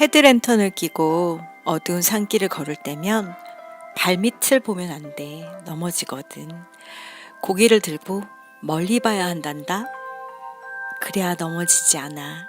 헤드랜턴을 끼고 어두운 산길을 걸을 때면 발밑을 보면 안 돼. 넘어지거든. 고개를 들고 멀리 봐야 한단다. 그래야 넘어지지 않아.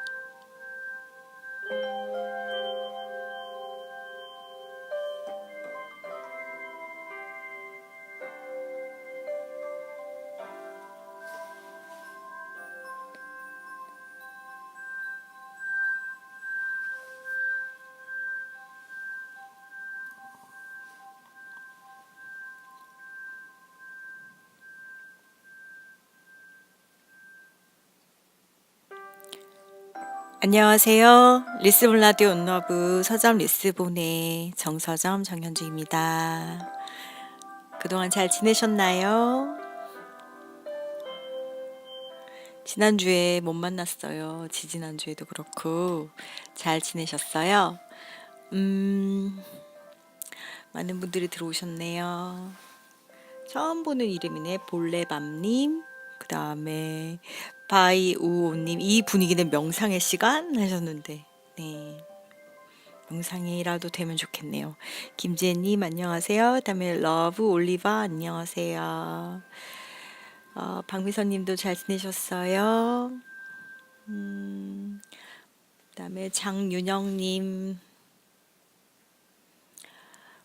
안녕하세요. 리스본 라디오 온러브 서점 리스본의 정서점 정현주입니다. 그동안 잘 지내셨나요? 지난주에 못 만났어요. 지지난주에도 그렇고 잘 지내셨어요? 많은 분들이 들어오셨네요. 처음 보는 이름이네. 볼레밤님, 그 다음에 바이우오님. 이 분위기는 명상의 시간 하셨는데, 네, 명상이라도 되면 좋겠네요. 김재님 안녕하세요. 그 다음에 러브 올리바 안녕하세요. 박미선님도 잘 지내셨어요? 그 다음에 장윤영님,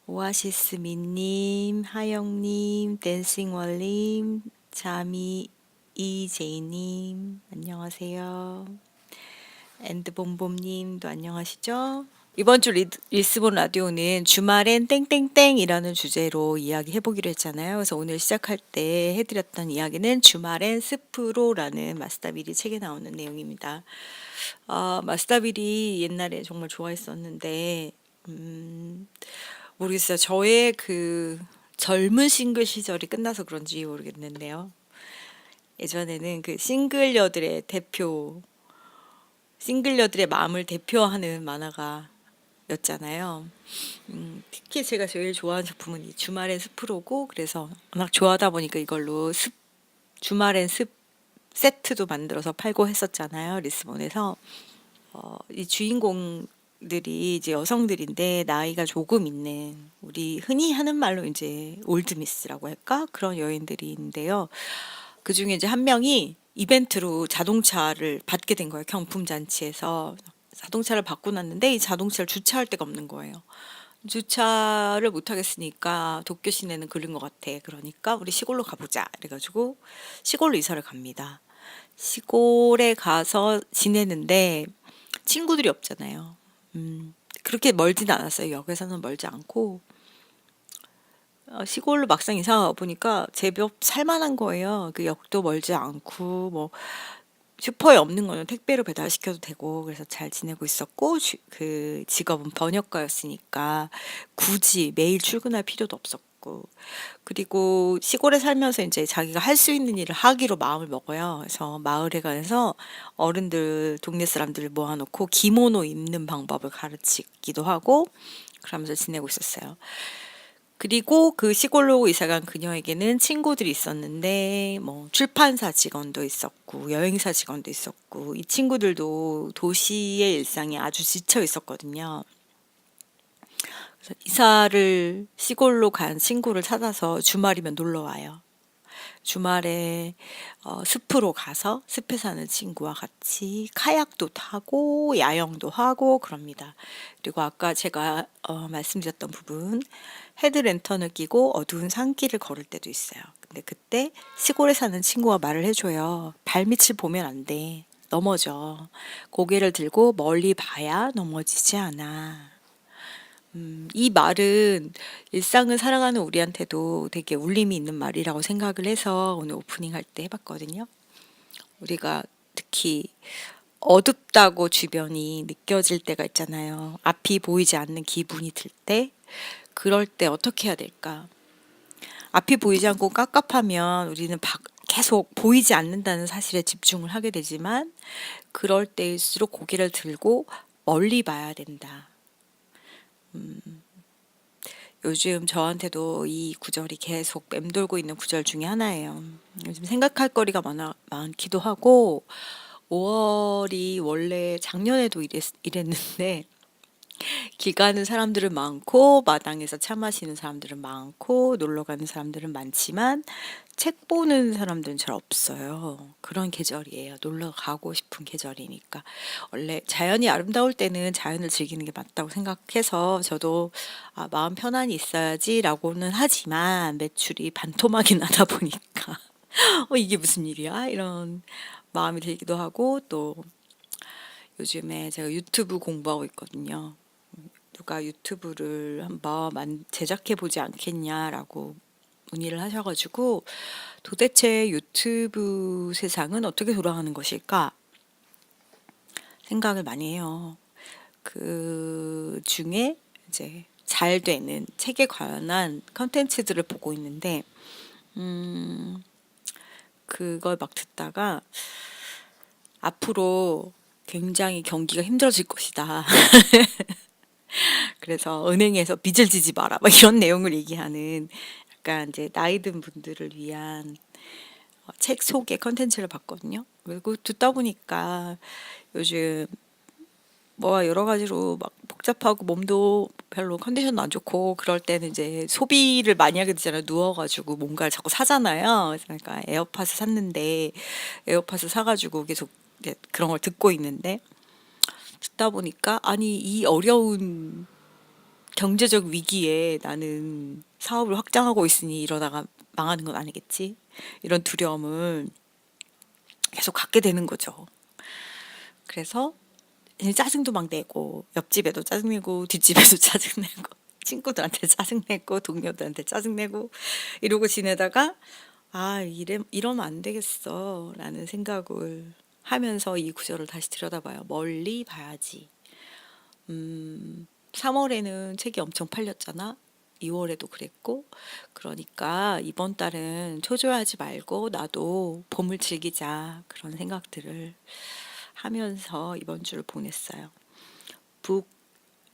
오아시스 민님, 하영님, 댄싱월님, 자미 이제이님, 안녕하세요. 엔드봄봄님도 안녕하시죠? 이번 주 리스본 라디오는 주말엔 땡땡땡이라는 주제로 이야기해보기로 했잖아요. 그래서 오늘 시작할 때 해드렸던 이야기는 주말엔 스프로라는 마스다비리 책에 나오는 내용입니다. 마스다비리 옛날에 정말 좋아했었는데, 모르겠어요. 저의 그 젊은 싱글 시절이 끝나서 그런지 모르겠는데요. 예전에는 그 싱글녀들의 마음을 대표하는 만화가 였잖아요. 특히 제가 제일 좋아하는 작품은 이 주말엔 숲으로고, 그래서 워낙 좋아하다 보니까 이걸로 주말엔 숲 세트도 만들어서 팔고 했었잖아요. 리스본에서. 이 주인공들이 이제 여성들인데 나이가 조금 있는, 우리 흔히 하는 말로 이제 올드미스라고 할까? 그런 여인들이 있는데요. 그 중에 이제 한 명이 이벤트로 자동차를 받게 된 거예요. 경품잔치에서. 자동차를 받고 났는데 이 자동차를 주차할 데가 없는 거예요. 주차를 못 하겠으니까 도쿄 시내는 그런 것 같아. 그러니까 우리 시골로 가보자. 그래가지고 시골로 이사를 갑니다. 시골에 가서 지내는데 친구들이 없잖아요. 그렇게 멀진 않았어요. 역에서는 멀지 않고. 시골로 막상 이사 와 보니까 제법 살만한 거예요. 그 역도 멀지 않고, 뭐, 슈퍼에 없는 거는 택배로 배달시켜도 되고, 그래서 잘 지내고 있었고, 그 직업은 번역가였으니까 굳이 매일 출근할 필요도 없었고, 그리고 시골에 살면서 이제 자기가 할 수 있는 일을 하기로 마음을 먹어요. 그래서 마을에 가서 어른들, 동네 사람들을 모아놓고 기모노 입는 방법을 가르치기도 하고, 그러면서 지내고 있었어요. 그리고 그 시골로 이사간 그녀에게는 친구들이 있었는데, 뭐, 출판사 직원도 있었고, 여행사 직원도 있었고, 이 친구들도 도시의 일상에 아주 지쳐 있었거든요. 그래서 이사를 시골로 간 친구를 찾아서 주말이면 놀러 와요. 주말에 숲으로 가서 숲에 사는 친구와 같이 카약도 타고 야영도 하고 그럽니다. 그리고 아까 제가 말씀드렸던 부분, 헤드랜턴을 끼고 어두운 산길을 걸을 때도 있어요. 근데 그때 시골에 사는 친구가 말을 해줘요. 발밑을 보면 안 돼. 넘어져. 고개를 들고 멀리 봐야 넘어지지 않아. 이 말은 일상을 살아가는 우리한테도 되게 울림이 있는 말이라고 생각을 해서 오늘 오프닝 할 때 해봤거든요. 우리가 특히 어둡다고 주변이 느껴질 때가 있잖아요. 앞이 보이지 않는 기분이 들 때, 그럴 때 어떻게 해야 될까? 앞이 보이지 않고 깝깝하면 우리는 계속 보이지 않는다는 사실에 집중을 하게 되지만, 그럴 때일수록 고개를 들고 멀리 봐야 된다. 요즘 저한테도 이 구절이 계속 맴돌고 있는 구절 중에 하나예요. 요즘 생각할 거리가 많기도 하고, 5월이 원래 작년에도 이랬는데, 길 가는 사람들은 많고 마당에서 차 마시는 사람들은 많고 놀러 가는 사람들은 많지만 책 보는 사람들은 잘 없어요. 그런 계절이에요. 놀러 가고 싶은 계절이니까. 원래 자연이 아름다울 때는 자연을 즐기는 게 맞다고 생각해서 저도 마음 편안히 있어야지라고는 하지만 매출이 반토막이 나다 보니까 이게 무슨 일이야? 이런 마음이 들기도 하고 또 요즘에 제가 유튜브 공부하고 있거든요. 누가 유튜브를 한번 제작해 보지 않겠냐라고 문의를 하셔가지고 도대체 유튜브 세상은 어떻게 돌아가는 것일까 생각을 많이 해요. 그 중에 이제 잘 되는 책에 관한 컨텐츠들을 보고 있는데 그걸 막 듣다가 앞으로 굉장히 경기가 힘들어질 것이다. 그래서 은행에서 빚을 지지 마라. 막 이런 내용을 얘기하는 약간 이제 나이 든 분들을 위한 책 소개 컨텐츠를 봤거든요. 그리고 듣다 보니까 요즘 뭐가 여러 가지로 막 복잡하고 몸도 별로 컨디션도 안 좋고 그럴 때는 이제 소비를 많이 하게 되잖아요. 누워가지고 뭔가를 자꾸 사잖아요. 그래서 그러니까 에어팟을 샀는데 에어팟을 사가지고 계속 이제 그런 걸 듣고 있는데 듣다 보니까 아니 이 어려운 경제적 위기에 나는 사업을 확장하고 있으니 이러다가 망하는 건 아니겠지? 이런 두려움을 계속 갖게 되는 거죠. 그래서 짜증도 막 내고 옆집에도 짜증내고 뒷집에도 짜증내고 친구들한테 짜증내고 동료들한테 짜증내고 이러고 지내다가 이러면 안 되겠어 라는 생각을 하면서 이 구절을 다시 들여다봐요. 멀리 봐야지. 3월에는 책이 엄청 팔렸잖아. 2월에도 그랬고 그러니까 이번 달은 초조해하지 말고 나도 봄을 즐기자 그런 생각들을 하면서 이번 주를 보냈어요. 북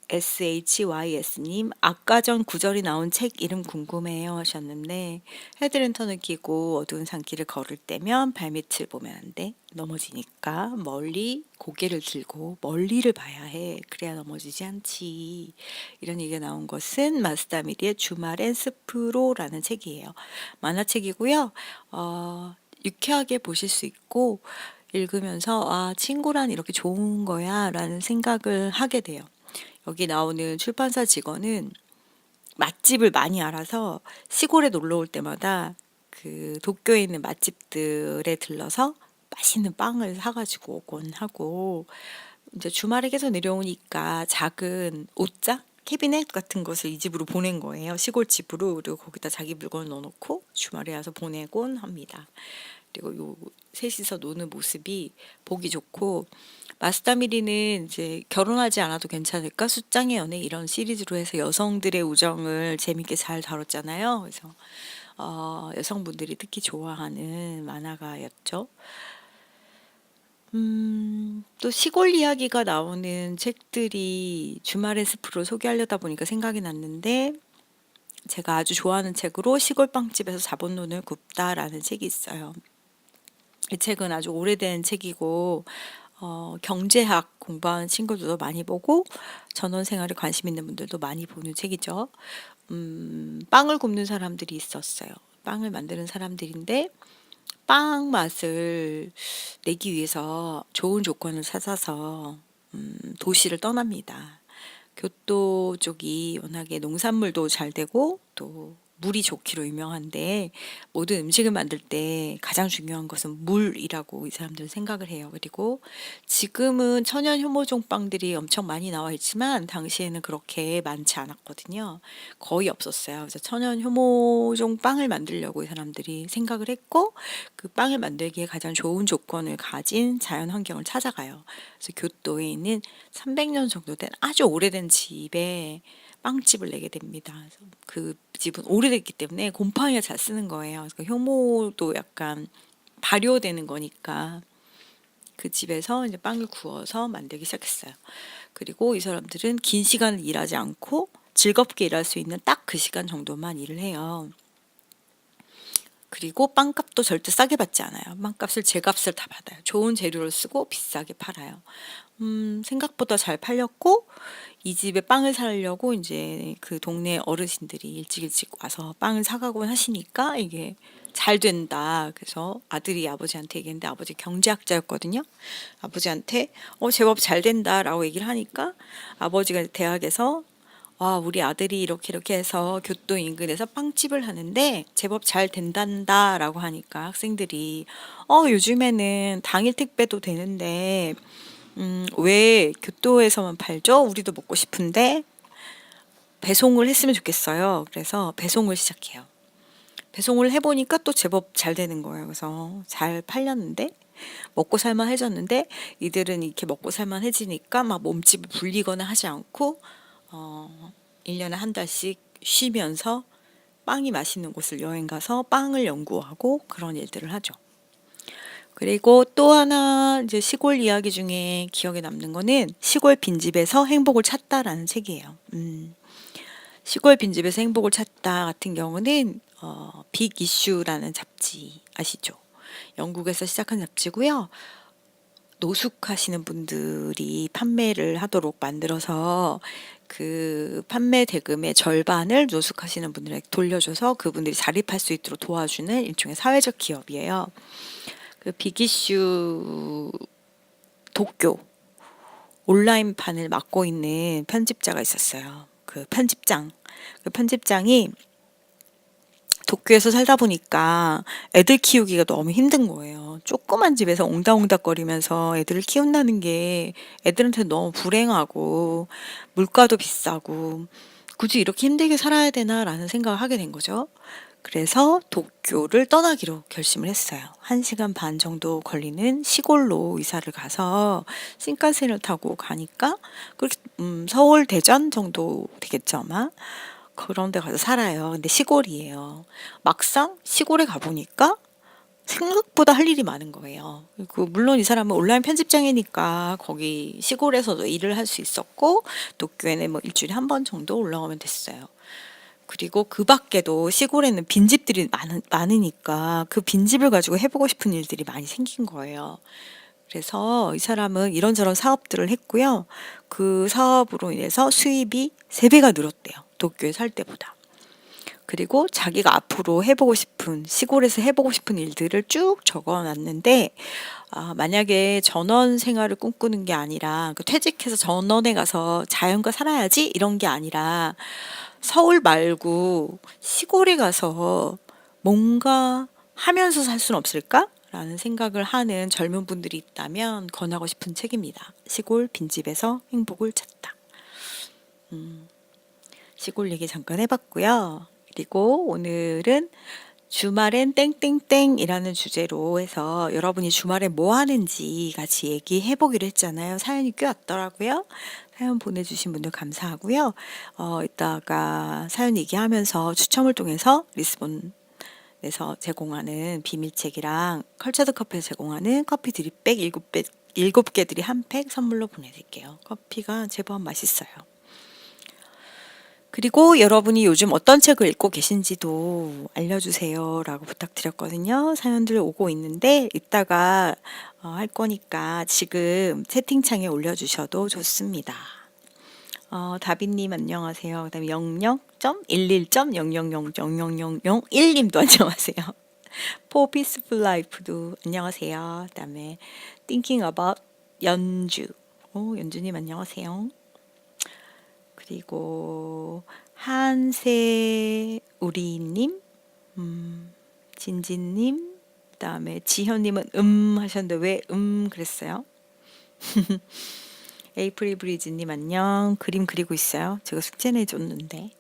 SHYS님, 아까 전 구절이 나온 책 이름 궁금해요 하셨는데, 헤드랜턴을 끼고 어두운 산길을 걸을 때면 발밑을 보면 안 돼. 넘어지니까 멀리 고개를 들고 멀리를 봐야 해. 그래야 넘어지지 않지. 이런 얘기가 나온 것은 마스다미리의 주말엔 스프로라는 책이에요. 만화책이고요. 유쾌하게 보실 수 있고, 읽으면서 친구란 이렇게 좋은 거야 라는 생각을 하게 돼요. 여기 나오는 출판사 직원은 맛집을 많이 알아서 시골에 놀러 올 때마다 그 도쿄에 있는 맛집들에 들러서 맛있는 빵을 사가지고 오곤 하고 이제 주말에 계속 내려오니까 작은 옷장? 캐비넷 같은 것을 이 집으로 보낸 거예요. 시골집으로. 그리고 거기다 자기 물건을 넣어놓고 주말에 와서 보내곤 합니다. 그리고 요 셋이서 노는 모습이 보기 좋고 마스다미리는 이제 결혼하지 않아도 괜찮을까? 숫장의 연애 이런 시리즈로 해서 여성들의 우정을 재밌게 잘 다뤘잖아요. 그래서 여성분들이 특히 좋아하는 만화가였죠. 또 시골 이야기가 나오는 책들이 주말의 숲으로 소개하려다 보니까 생각이 났는데 제가 아주 좋아하는 책으로 시골 빵집에서 자본론을 굽다라는 책이 있어요. 이 책은 아주 오래된 책이고 경제학 공부하는 친구들도 많이 보고 전원 생활에 관심 있는 분들도 많이 보는 책이죠. 빵을 굽는 사람들이 있었어요. 빵을 만드는 사람들인데 빵 맛을 내기 위해서 좋은 조건을 찾아서 도시를 떠납니다. 교토 쪽이 워낙에 농산물도 잘 되고 또 물이 좋기로 유명한데 모든 음식을 만들 때 가장 중요한 것은 물이라고 이 사람들은 생각을 해요. 그리고 지금은 천연 효모종 빵들이 엄청 많이 나와 있지만 당시에는 그렇게 많지 않았거든요. 거의 없었어요. 그래서 천연 효모종 빵을 만들려고 이 사람들이 생각을 했고 그 빵을 만들기에 가장 좋은 조건을 가진 자연 환경을 찾아가요. 그래서 교토에 있는 300년 정도 된 아주 오래된 집에 빵집을 내게 됩니다. 그래서 그 집은 오래됐기 때문에 곰팡이가 잘 쓰는 거예요. 그러니까 효모도 약간 발효되는 거니까 그 집에서 이제 빵을 구워서 만들기 시작했어요. 그리고 이 사람들은 긴 시간을 일하지 않고 즐겁게 일할 수 있는 딱 그 시간 정도만 일을 해요. 그리고 빵값도 절대 싸게 받지 않아요. 빵값을 제 값을 다 받아요. 좋은 재료를 쓰고 비싸게 팔아요. 생각보다 잘 팔렸고 이 집에 빵을 사려고 이제 그 동네 어르신들이 일찍 일찍 와서 빵을 사가곤 하시니까 이게 잘 된다. 그래서 아들이 아버지한테 얘기했는데 아버지 경제학자였거든요. 아버지한테 제법 잘 된다라고 얘기를 하니까 아버지가 대학에서 우리 아들이 이렇게 이렇게 해서 교토 인근에서 빵집을 하는데 제법 잘 된단다라고 하니까 학생들이 요즘에는 당일 택배도 되는데 왜 교토에서만 팔죠? 우리도 먹고 싶은데 배송을 했으면 좋겠어요. 그래서 배송을 시작해요. 배송을 해보니까 또 제법 잘 되는 거예요. 그래서 잘 팔렸는데 먹고 살만해졌는데 이들은 이렇게 먹고 살만해지니까 막 몸집을 불리거나 하지 않고 1년에 한 달씩 쉬면서 빵이 맛있는 곳을 여행 가서 빵을 연구하고 그런 일들을 하죠. 그리고 또 하나 이제 시골 이야기 중에 기억에 남는 거는 시골 빈집에서 행복을 찾다라는 책이에요. 시골 빈집에서 행복을 찾다 같은 경우는 빅 이슈라는 잡지 아시죠? 영국에서 시작한 잡지고요. 노숙하시는 분들이 판매를 하도록 만들어서 그 판매 대금의 절반을 노숙하시는 분들에게 돌려줘서 그분들이 자립할 수 있도록 도와주는 일종의 사회적 기업이에요. 그 빅이슈 도쿄 온라인판을 맡고 있는 편집자가 있었어요. 그 편집장이 도쿄에서 살다 보니까 애들 키우기가 너무 힘든 거예요. 조그만 집에서 옹닥옹닥거리면서 애들을 키운다는 게 애들한테 너무 불행하고 물가도 비싸고 굳이 이렇게 힘들게 살아야 되나라는 생각을 하게 된 거죠. 그래서 도쿄를 떠나기로 결심을 했어요. 1시간 반 정도 걸리는 시골로 이사를 가서 신칸센을 타고 가니까 그렇게 서울 대전 정도 되겠죠, 아마. 그런 데 가서 살아요. 근데 시골이에요. 막상 시골에 가보니까 생각보다 할 일이 많은 거예요. 그리고 물론 이 사람은 온라인 편집장이니까 거기 시골에서도 일을 할 수 있었고 도쿄에는 뭐 일주일에 한 번 정도 올라오면 됐어요. 그리고 그 밖에도 시골에는 빈집들이 많으니까 그 빈집을 가지고 해보고 싶은 일들이 많이 생긴 거예요. 그래서 이 사람은 이런저런 사업들을 했고요. 그 사업으로 인해서 수입이 3배가 늘었대요. 도쿄에 살 때보다. 그리고 자기가 앞으로 해보고 싶은, 시골에서 해보고 싶은 일들을 쭉 적어 놨는데, 만약에 전원 생활을 꿈꾸는 게 아니라, 그 퇴직해서 전원에 가서 자연과 살아야지? 이런 게 아니라, 서울 말고 시골에 가서 뭔가 하면서 살 수는 없을까? 라는 생각을 하는 젊은 분들이 있다면 권하고 싶은 책입니다. 시골 빈집에서 행복을 찾다. 시골 얘기 잠깐 해봤고요. 그리고 오늘은 주말엔 땡땡땡이라는 주제로 해서 여러분이 주말에 뭐 하는지 같이 얘기해 보기로 했잖아요. 사연이 꽤 왔더라고요. 사연 보내주신 분들 감사하고요. 이따가 사연 얘기하면서 추첨을 통해서 리스본에서 제공하는 비밀책이랑 컬처드 커피에서 제공하는 커피 드립백 7개들이 한 팩 선물로 보내드릴게요. 커피가 제법 맛있어요. 그리고 여러분이 요즘 어떤 책을 읽고 계신지도 알려주세요 라고 부탁드렸거든요. 사연들 오고 있는데 이따가 할 거니까 지금 채팅창에 올려주셔도 좋습니다. 다비님 안녕하세요. 그 다음에 00.11.00000001님도 안녕하세요. For Peaceful Life도 안녕하세요. 그 다음에 Thinking About 연주. 연주님 안녕하세요. 그리고 한세우리님, 진진님, 그다음에 지현님은 하셨는데 왜 그랬어요? 에이프릴 브리즈님 안녕. 그림 그리고 있어요. 제가 숙제 내줬는데.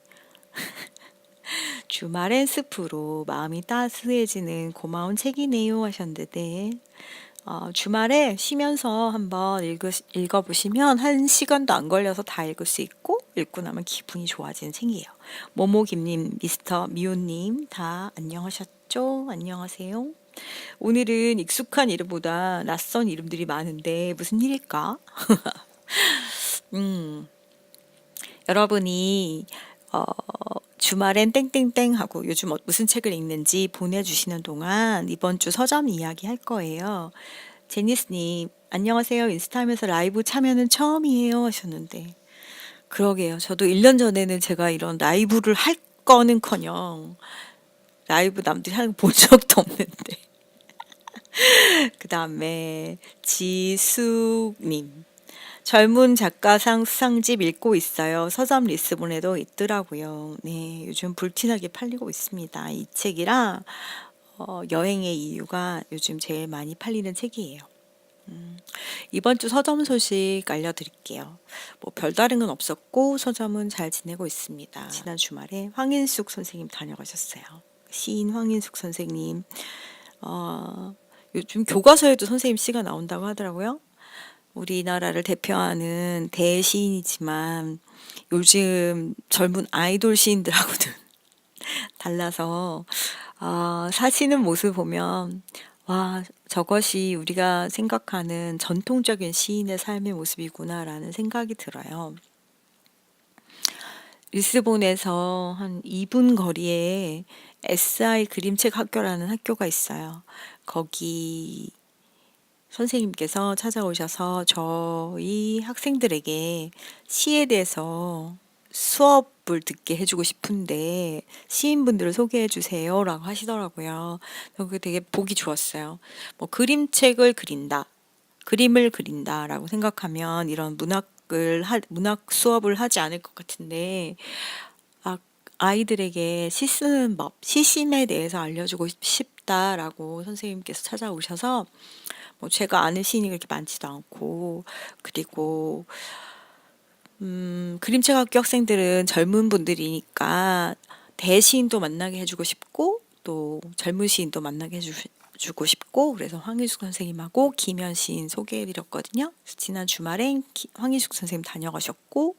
주말엔 스프로 마음이 따스해지는 고마운 책이네요 하셨는데 네. 주말에 쉬면서 한번 읽어보시면 1시간도 안 걸려서 다 읽을 수 있고 읽고 나면 기분이 좋아지는 책이에요. 모모김님, 미스터 미호님 다 안녕하셨죠? 안녕하세요. 오늘은 익숙한 이름보다 낯선 이름들이 많은데 무슨 일일까? 여러분이 주말엔 땡땡땡 하고 요즘 무슨 책을 읽는지 보내주시는 동안 이번 주 서점 이야기 할 거예요. 제니스님, 안녕하세요. 인스타하면서 라이브 참여는 처음이에요 하셨는데, 그러게요. 저도 1년 전에는 제가 이런 라이브를 할 거는커녕 라이브 남들이 하는 거 본 적도 없는데. 그 다음에 지숙님, 젊은 작가상 수상집 읽고 있어요. 서점 리스본에도 있더라고요. 네, 요즘 불티나게 팔리고 있습니다. 이 책이랑 여행의 이유가 요즘 제일 많이 팔리는 책이에요. 이번 주 서점 소식 알려드릴게요. 뭐 별다른 건 없었고 서점은 잘 지내고 있습니다. 지난 주말에 황인숙 선생님 다녀가셨어요. 시인 황인숙 선생님. 요즘 교과서에도 선생님 시가 나온다고 하더라고요. 우리나라를 대표하는 대시인이지만 요즘 젊은 아이돌 시인들하고는 달라서 사시는 모습 보면 와, 저것이 우리가 생각하는 전통적인 시인의 삶의 모습이구나라는 생각이 들어요. 리스본에서 한 2분 거리에 SI 그림책 학교라는 학교가 있어요. 거기 선생님께서 찾아오셔서 저희 학생들에게 시에 대해서 수업을 듣게 해주고 싶은데 시인분들을 소개해 주세요라고 하시더라고요. 그게 되게 보기 좋았어요. 뭐 그림책을 그린다, 그림을 그린다라고 생각하면 이런 문학 수업을 하지 않을 것 같은데 아이들에게 시 쓰는 법, 시심에 대해서 알려주고 싶다라고 선생님께서 찾아오셔서 뭐 제가 아는 시인이 그렇게 많지도 않고 그리고 그림책 학교 학생들은 젊은 분들이니까 대시인도 만나게 해주고 싶고 또 젊은 시인도 만나게 해주고 싶고 그래서 황희숙 선생님하고 김현 시인 소개해드렸거든요. 지난 주말엔 황희숙 선생님 다녀가셨고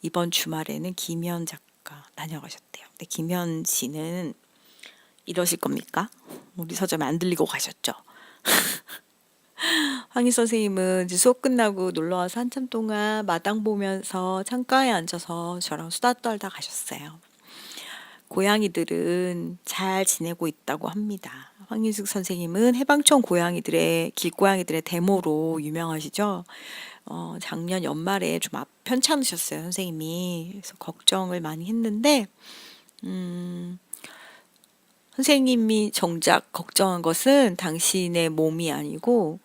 이번 주말에는 김현 작가 다녀가셨대요. 근데 김현 씨는 이러실 겁니까? 우리 서점에 안 들리고 가셨죠? 황희 선생님은 이제 수업 끝나고 놀러 와서 한참 동안 마당 보면서 창가에 앉아서 저랑 수다 떨다 가셨어요. 고양이들은 잘 지내고 있다고 합니다. 황인숙 선생님은 해방촌 길고양이들의 데모로 유명하시죠. 작년 연말에 좀 편찮으셨어요, 선생님이. 그래서 걱정을 많이 했는데, 선생님이 정작 걱정한 것은 당신의 몸이 아니고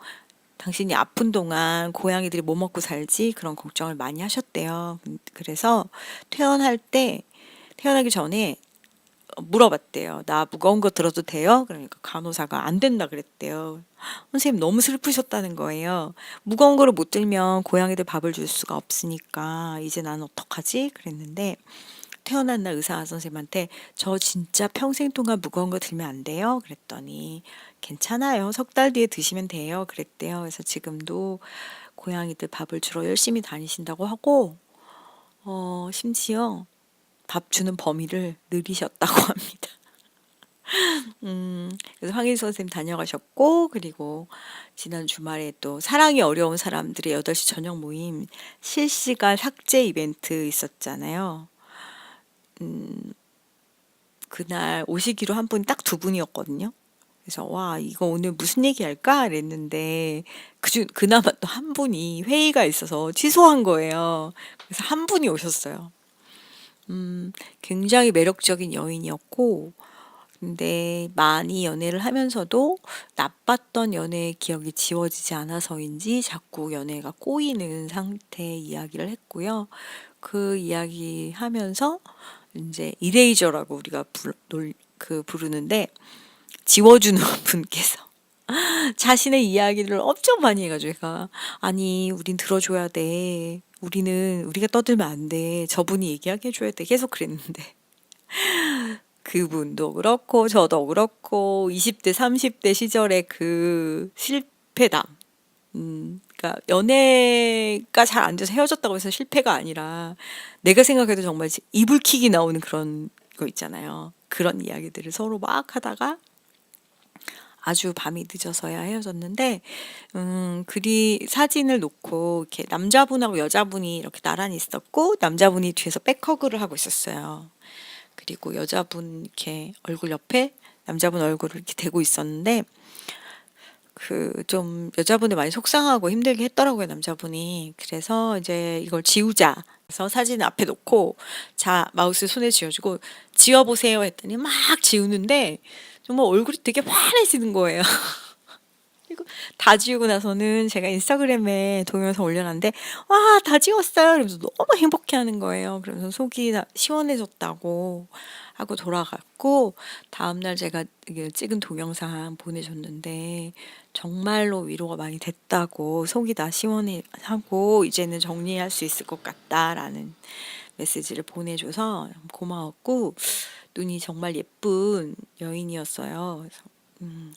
당신이 아픈 동안 고양이들이 뭐 먹고 살지 그런 걱정을 많이 하셨대요. 그래서 태어나기 전에 물어봤대요. 나 무거운 거 들어도 돼요? 그러니까 간호사가 안 된다 그랬대요. 선생님 너무 슬프셨다는 거예요. 무거운 거를 못 들면 고양이들 밥을 줄 수가 없으니까 이제 나는 어떡하지? 그랬는데 태어난 날 의사 선생님한테 저 진짜 평생 동안 무거운 거 들면 안 돼요? 그랬더니 괜찮아요. 석 달 뒤에 드시면 돼요. 그랬대요. 그래서 지금도 고양이들 밥을 주러 열심히 다니신다고 하고 심지어 밥 주는 범위를 늘리셨다고 합니다. 그래서 황일 선생님 다녀가셨고 그리고 지난 주말에 또 사랑이 어려운 사람들의 8시 저녁 모임 실시간 삭제 이벤트 있었잖아요. 그날 오시기로 한 분 딱 2분이었거든요. 그래서 와 이거 오늘 무슨 얘기 할까 그랬는데 그나마 또 한 분이 회의가 있어서 취소한 거예요. 그래서 한 분이 오셨어요. 굉장히 매력적인 여인이었고 근데 많이 연애를 하면서도 나빴던 연애의 기억이 지워지지 않아서인지 자꾸 연애가 꼬이는 상태의 이야기를 했고요. 그 이야기 하면서 이제 이레이저라고 우리가 부르는데 지워주는 분께서 자신의 이야기를 엄청 많이 해가지고 제가 아니 우린 들어줘야 돼. 우리가 떠들면 안 돼. 저분이 얘기하게 해줘야 돼. 계속 그랬는데 그분도 그렇고 저도 그렇고 20대 30대 시절의 그 실패담 그러니까 연애가 잘 안 돼서 헤어졌다고 해서 실패가 아니라 내가 생각해도 정말 이불킥이 나오는 그런 거 있잖아요. 그런 이야기들을 서로 막 하다가 아주 밤이 늦어서야 헤어졌는데 사진을 놓고 이렇게 남자분하고 여자분이 이렇게 나란히 있었고 남자분이 뒤에서 백허그를 하고 있었어요. 그리고 여자분 이렇게 얼굴 옆에 남자분 얼굴을 이렇게 대고 있었는데 그 좀 여자분을 많이 속상하고 힘들게 했더라고요, 남자분이. 그래서 이제 이걸 지우자. 그래서 사진을 앞에 놓고 자, 마우스 손에 쥐어주고 지워보세요 했더니 막 지우는데 정말 얼굴이 되게 환해지는 거예요. 그리고 다 지우고 나서는 제가 인스타그램에 동영상 올려놨는데 와, 다 지웠어요. 그러면서 너무 행복해하는 거예요. 그러면서 속이 다 시원해졌다고 하고 돌아갔고 다음날 제가 이게 찍은 동영상 보내줬는데 정말로 위로가 많이 됐다고 속이 다 시원하고 이제는 정리할 수 있을 것 같다라는 메시지를 보내줘서 고마웠고 눈이 정말 예쁜 여인이었어요. 그래서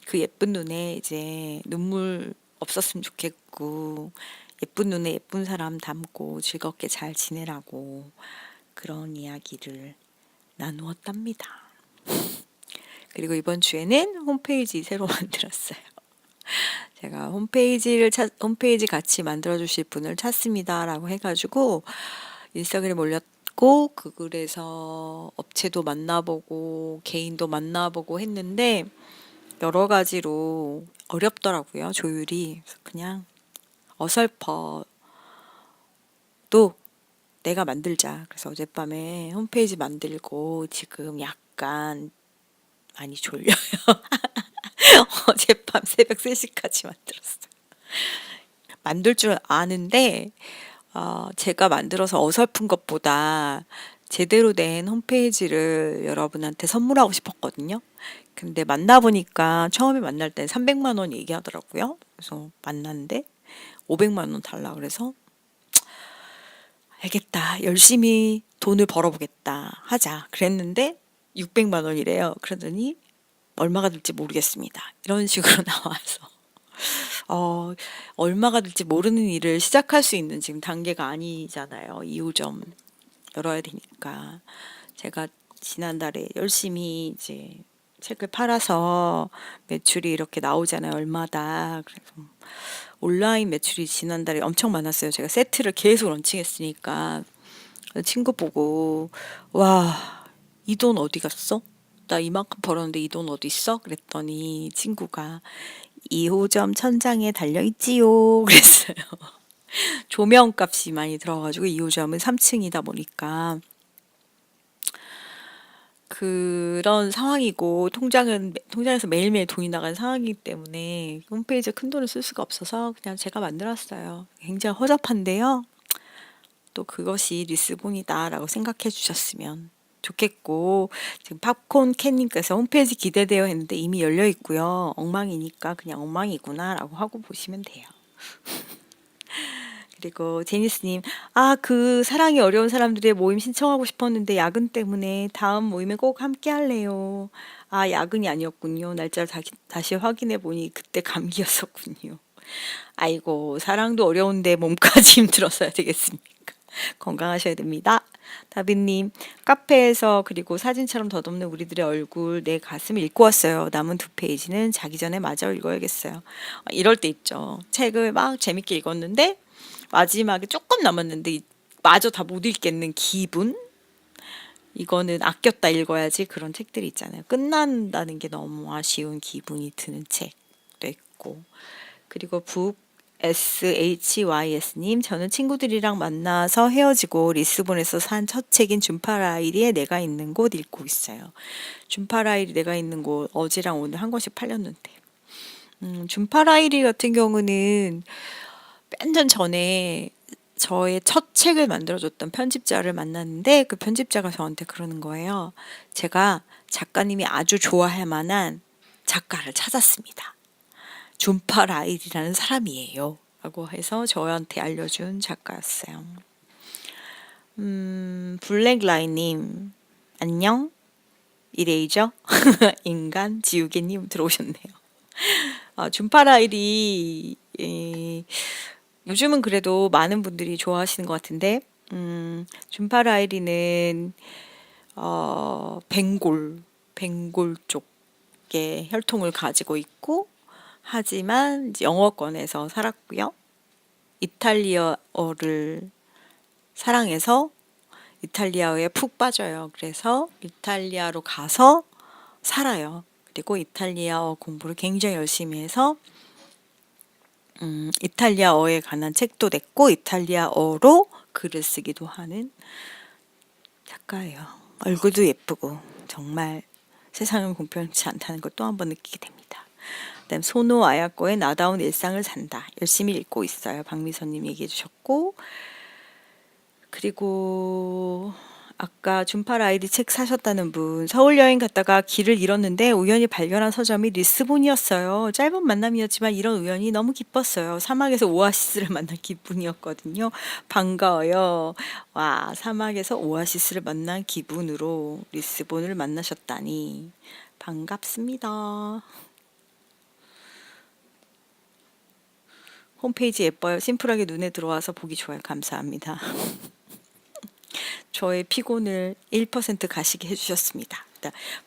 그 예쁜 눈에 이제 눈물 없었으면 좋겠고 예쁜 눈에 예쁜 사람 담고 즐겁게 잘 지내라고 그런 이야기를 나누었답니다. 그리고 이번 주에는 홈페이지 새로 만들었어요. 제가 홈페이지 같이 만들어 주실 분을 찾습니다라고 해가지고 인스타그램 올렸고 그 글에서 업체도 만나보고 개인도 만나보고 했는데 여러 가지로 어렵더라고요, 조율이. 그래서 그냥 어설퍼 또 내가 만들자. 그래서 어젯밤에 홈페이지 만들고 지금 약간 많이 졸려요. 어젯밤 새벽 3시까지 만들었어요. 만들 줄 아는데 제가 만들어서 어설픈 것보다 제대로 된 홈페이지를 여러분한테 선물하고 싶었거든요. 근데 만나보니까 처음에 만날 때 300만 원 얘기하더라고요. 그래서 만났는데 500만 원 달라 그래서 알겠다. 열심히 돈을 벌어보겠다. 하자. 그랬는데 600만 원이래요. 그러더니 얼마가 될지 모르겠습니다. 이런 식으로 나와서 얼마가 될지 모르는 일을 시작할 수 있는 지금 단계가 아니잖아요. 2호점 열어야 되니까. 제가 지난달에 열심히 이제 책을 팔아서 매출이 이렇게 나오잖아요. 얼마다. 그래서 온라인 매출이 지난달에 엄청 많았어요. 제가 세트를 계속 런칭했으니까. 친구 보고 와, 이 돈 어디 갔어? 나 이만큼 벌었는데 이 돈 어디 있어? 그랬더니 친구가 2호점 천장에 달려있지요. 그랬어요. 조명값이 많이 들어가지고 2호점은 3층이다 보니까 그런 상황이고 통장에서 매일매일 돈이 나가는 상황이기 때문에 홈페이지에 큰 돈을 쓸 수가 없어서 그냥 제가 만들었어요. 굉장히 허접한데요. 또 그것이 리스본이다라고 생각해 주셨으면 좋겠고 지금 팝콘 캣님께서 홈페이지 기대돼요 했는데 이미 열려 있고요. 엉망이니까 그냥 엉망이구나라고 하고 보시면 돼요. 그리고 제니스님, 그 사랑이 어려운 사람들의 모임 신청하고 싶었는데 야근 때문에 다음 모임에 꼭 함께 할래요. 야근이 아니었군요. 날짜를 다시 확인해 보니 그때 감기였었군요. 아이고, 사랑도 어려운데 몸까지 힘들어서야 되겠습니까? 건강하셔야 됩니다. 다비님, 카페에서 그리고 사진처럼 덧없는 우리들의 얼굴, 내 가슴을 읽고 왔어요. 남은 2페이지는 자기 전에 마저 읽어야겠어요. 이럴 때 있죠. 책을 막 재밌게 읽었는데 마지막에 조금 남았는데 마저 다 못 읽겠는 기분? 이거는 아꼈다 읽어야지 그런 책들이 있잖아요. 끝난다는 게 너무 아쉬운 기분이 드는 책도 있고. 그리고 북 SHYS님, 저는 친구들이랑 만나서 헤어지고 리스본에서 산 첫 책인 줌파라일리의 내가 있는 곳 읽고 있어요. 줌파라일이 내가 있는 곳 어제랑 오늘 한 권씩 팔렸는데. 줌파라일리 같은 경우는 몇 년 전에 저의 첫 책을 만들어줬던 편집자를 만났는데 그 편집자가 저한테 그러는 거예요. 제가 작가님이 아주 좋아할 만한 작가를 찾았습니다. 존파 라일이라는 사람이에요. 라고 해서 저한테 알려준 작가였어요. 블랙라인님, 안녕? 이레이저? 인간 지우개님 들어오셨네요. 존파 라일이, 요즘은 그래도 많은 분들이 좋아하시는 것 같은데, 존파 라일이는, 벵골 쪽에 혈통을 가지고 있고, 하지만 이제 영어권에서 살았고요. 이탈리아어를 사랑해서 이탈리아어에 푹 빠져요. 그래서 이탈리아로 가서 살아요. 그리고 이탈리아어 공부를 굉장히 열심히 해서 이탈리아어에 관한 책도 냈고 이탈리아어로 글을 쓰기도 하는 작가예요. 얼굴도 예쁘고 정말 세상은 공평치 않다는 걸 또 한 번 느끼게 됩니다. 그다음 소노 아야코의 나다운 일상을 산다. 열심히 읽고 있어요. 박미선님 얘기해 주셨고 그리고 아까 준팔 아이디 책 사셨다는 분 서울 여행 갔다가 길을 잃었는데 우연히 발견한 서점이 리스본이었어요. 짧은 만남이었지만 이런 우연이 너무 기뻤어요. 사막에서 오아시스를 만난 기분이었거든요. 반가워요. 와, 사막에서 오아시스를 만난 기분으로 리스본을 만나셨다니 반갑습니다. 홈페이지 예뻐요. 심플하게 눈에 들어와서 보기 좋아요. 감사합니다. 저의 피곤을 1% 가시게 해주셨습니다.